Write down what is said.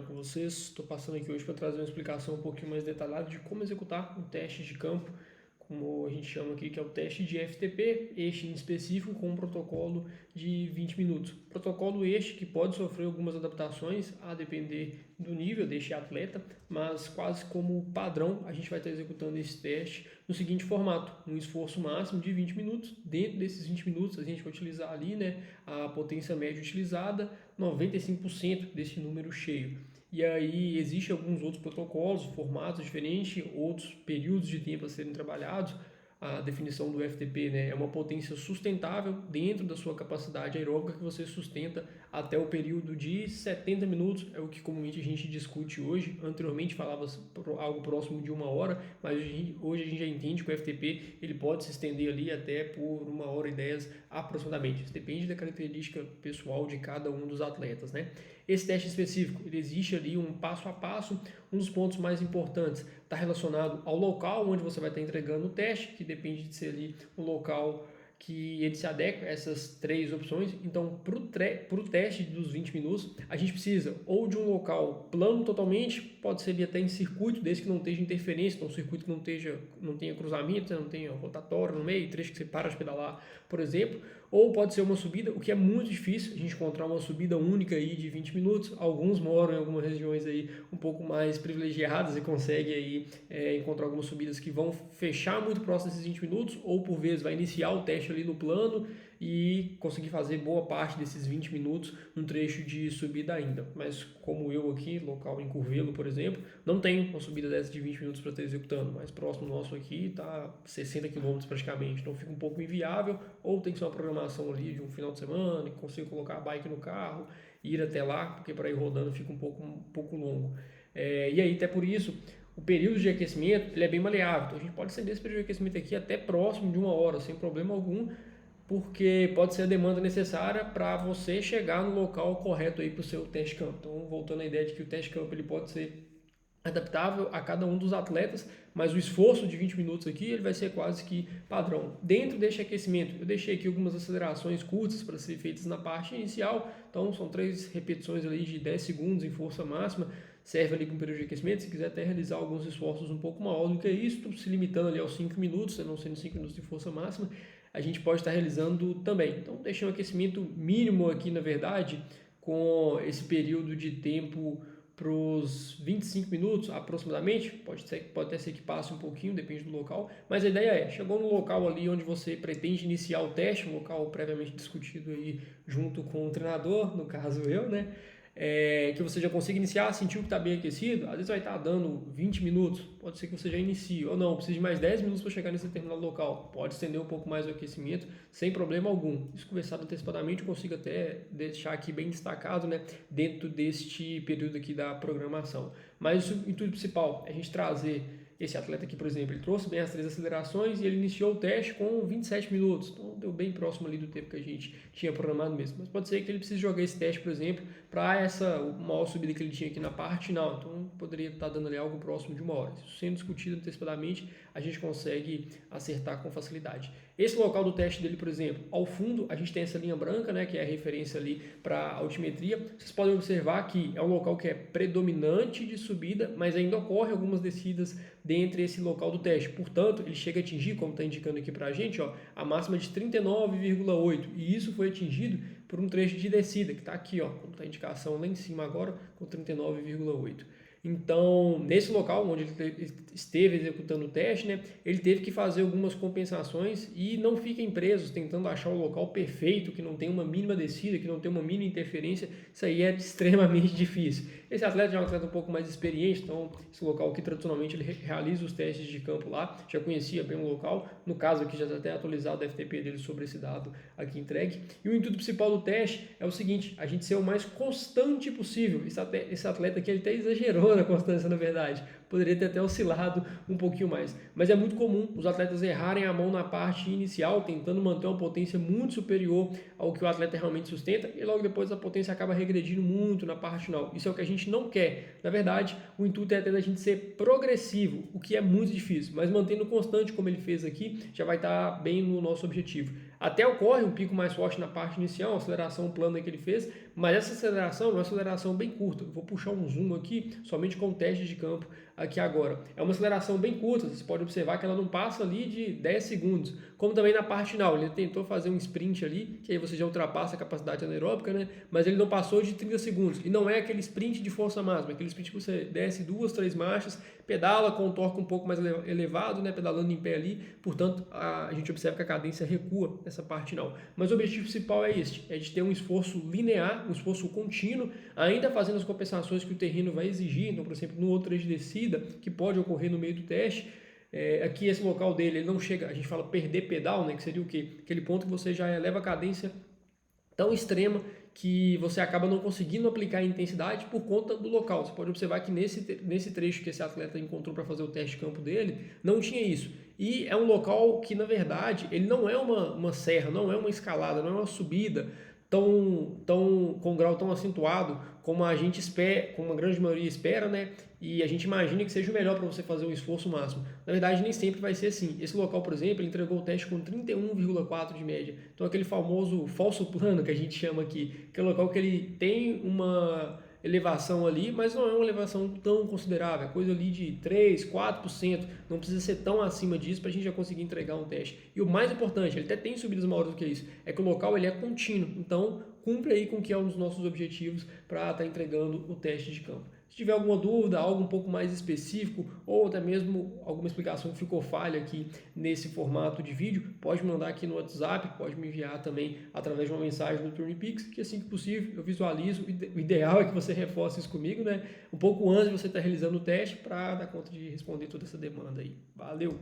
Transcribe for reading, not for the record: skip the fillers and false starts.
Com vocês, estou passando aqui hoje para trazer uma explicação um pouquinho mais detalhada de como executar um teste de campo, como a gente chama aqui, que é o teste de FTP, este em específico com um protocolo de 20 minutos. Protocolo este que pode sofrer algumas adaptações a depender do nível deste atleta, mas quase como padrão a gente vai estar executando esse teste no seguinte formato: um esforço máximo de 20 minutos. Dentro desses 20 minutos a gente vai utilizar ali, a potência média utilizada, 95% desse número cheio. E aí existem alguns outros protocolos, formatos diferentes, outros períodos de tempo a serem trabalhados. A definição do FTP, é uma potência sustentável dentro da sua capacidade aeróbica que você sustenta até o período de 70 minutos, é o que comumente a gente discute hoje. Anteriormente falava algo próximo de 1 hora, mas hoje a gente já entende que o FTP ele pode se estender ali até por 1 hora e 10 aproximadamente. Isso depende da característica pessoal de cada um dos atletas, Esse teste específico, ele existe ali um passo a passo. Um dos pontos mais importantes está relacionado ao local onde você vai estar entregando o teste, que depende de ser ali um local que ele se adequa a essas três opções. Então, para o teste dos 20 minutos, a gente precisa ou de um local plano totalmente, pode ser ali até em circuito, desde que não esteja interferência, então um circuito que não tenha cruzamento, não tenha rotatório no meio, trecho que você para de pedalar, por exemplo, ou pode ser uma subida, o que é muito difícil, a gente encontrar uma subida única aí de 20 minutos. Alguns moram em algumas regiões aí um pouco mais privilegiadas e conseguem aí encontrar algumas subidas que vão fechar muito próximo desses 20 minutos, ou por vezes vai iniciar o teste ali no plano e conseguir fazer boa parte desses 20 minutos num trecho de subida ainda. Mas como eu aqui, local em Curvelo, por exemplo, não tenho uma subida dessa de 20 minutos para estar executando, mas próximo nosso aqui está 60 km praticamente, então fica um pouco inviável, ou tem que ser uma programação ali de um final de semana, que consigo colocar a bike no carro e ir até lá, porque para ir rodando fica um pouco longo. E aí, até por isso, o período de aquecimento ele é bem maleável, então a gente pode estender esse período de aquecimento aqui até próximo de 1 hora, sem problema algum, porque pode ser a demanda necessária para você chegar no local correto aí para o seu teste campo. Então, voltando à ideia de que o teste campo ele pode ser adaptável a cada um dos atletas, mas o esforço de 20 minutos aqui ele vai ser quase que padrão. Dentro deste aquecimento, eu deixei aqui algumas acelerações curtas para serem feitas na parte inicial, então são 3 repetições ali de 10 segundos em força máxima, serve ali com um período de aquecimento. Se quiser até realizar alguns esforços um pouco maior do que isso, se limitando ali aos 5 minutos, não sendo 5 minutos de força máxima, a gente pode estar realizando também. Então, deixei um aquecimento mínimo aqui, na verdade, com esse período de tempo para os 25 minutos aproximadamente. Pode até ser que passe um pouquinho, depende do local, mas a ideia é, chegou no local ali onde você pretende iniciar o teste, um local previamente discutido aí junto com o treinador, no caso eu, que você já consiga iniciar, sentiu que está bem aquecido, às vezes vai estar dando 20 minutos, pode ser que você já inicie, ou não, precisa de mais 10 minutos para chegar nesse determinado local, pode estender um pouco mais o aquecimento, sem problema algum. Isso conversado antecipadamente, eu consigo até deixar aqui bem destacado, dentro deste período aqui da programação. Mas o intuito principal é a gente trazer esse atleta aqui, por exemplo, ele trouxe bem as 3 acelerações e ele iniciou o teste com 27 minutos. Então, deu bem próximo ali do tempo que a gente tinha programado mesmo. Mas pode ser que ele precise jogar esse teste, por exemplo, para essa maior subida que ele tinha aqui na parte final. Então, poderia estar dando ali algo próximo de 1 hora. Isso sendo discutido antecipadamente, a gente consegue acertar com facilidade. Esse local do teste dele, por exemplo, ao fundo, a gente tem essa linha branca, que é a referência ali para a altimetria. Vocês podem observar que é um local que é predominante de subida, mas ainda ocorre algumas descidas dentro desse local do teste. Portanto, ele chega a atingir, como está indicando aqui para a gente, a máxima de 39,8. E isso foi atingido por um trecho de descida, que está aqui, como está a indicação lá em cima agora, com 39,8. Então, nesse local onde ele esteve executando o teste, ele teve que fazer algumas compensações e não fiquem presos tentando achar o local perfeito, que não tem uma mínima descida, que não tem uma mínima interferência. Isso aí é extremamente difícil. Esse atleta já é um atleta um pouco mais experiente, então esse local que tradicionalmente ele realiza os testes de campo lá, já conhecia bem o local. No caso aqui já está até atualizado o FTP dele sobre esse dado aqui entregue. E o intuito principal do teste é o seguinte: a gente ser o mais constante possível. Esse atleta aqui ele até exagerou na constância, na verdade. Poderia ter até oscilado um pouquinho mais. Mas é muito comum os atletas errarem a mão na parte inicial, tentando manter uma potência muito superior ao que o atleta realmente sustenta, e logo depois a potência acaba regredindo muito na parte final. Isso é o que a gente não quer. Na verdade, o intuito é até da gente ser progressivo, o que é muito difícil, mas mantendo constante como ele fez aqui, já vai estar bem no nosso objetivo. Até ocorre um pico mais forte na parte inicial, uma aceleração plana que ele fez, Mas essa aceleração é uma aceleração bem curta. Eu vou puxar um zoom aqui, somente com testes de campo aqui agora. É uma aceleração bem curta, você pode observar que ela não passa ali de 10 segundos. Como também na parte final, ele tentou fazer um sprint ali, que aí você já ultrapassa a capacidade anaeróbica, né? Mas ele não passou de 30 segundos. E não é aquele sprint de força máxima, é aquele sprint que você desce 2, 3 marchas, pedala com um torque um pouco mais elevado, né? Pedalando em pé ali. Portanto, a gente observa que a cadência recua nessa parte final. Mas o objetivo principal é este, é de ter um esforço linear, um esforço contínuo, ainda fazendo as compensações que o terreno vai exigir. Então, por exemplo, no outro trecho de descida, que pode ocorrer no meio do teste, aqui esse local dele, ele não chega, a gente fala perder pedal, né, que seria o quê? Aquele ponto que você já eleva a cadência tão extrema que você acaba não conseguindo aplicar a intensidade por conta do local. Você pode observar que nesse trecho que esse atleta encontrou para fazer o teste de campo dele, não tinha isso. E é um local que, na verdade, ele não é uma serra, não é uma escalada, não é uma subida com um grau tão acentuado como a gente espera, como a grande maioria espera, né? E a gente imagina que seja o melhor para você fazer o esforço máximo. Na verdade, nem sempre vai ser assim. Esse local, por exemplo, ele entregou o teste com 31,4 de média. Então, aquele famoso falso plano que a gente chama aqui, que é o local que ele tem uma elevação ali, mas não é uma elevação tão considerável, é coisa ali de 3, 4%, não precisa ser tão acima disso para a gente já conseguir entregar um teste. E o mais importante, ele até tem subidas maiores do que isso, é que o local ele é contínuo, então cumpre aí com o que é um dos nossos objetivos para estar entregando o teste de campo. Se tiver alguma dúvida, algo um pouco mais específico ou até mesmo alguma explicação que ficou falha aqui nesse formato de vídeo, pode me mandar aqui no WhatsApp, pode me enviar também através de uma mensagem no Turnipix, que assim que possível eu visualizo. O ideal é que você reforce isso comigo, né? Um pouco antes de você estar realizando o teste para dar conta de responder toda essa demanda aí. Valeu!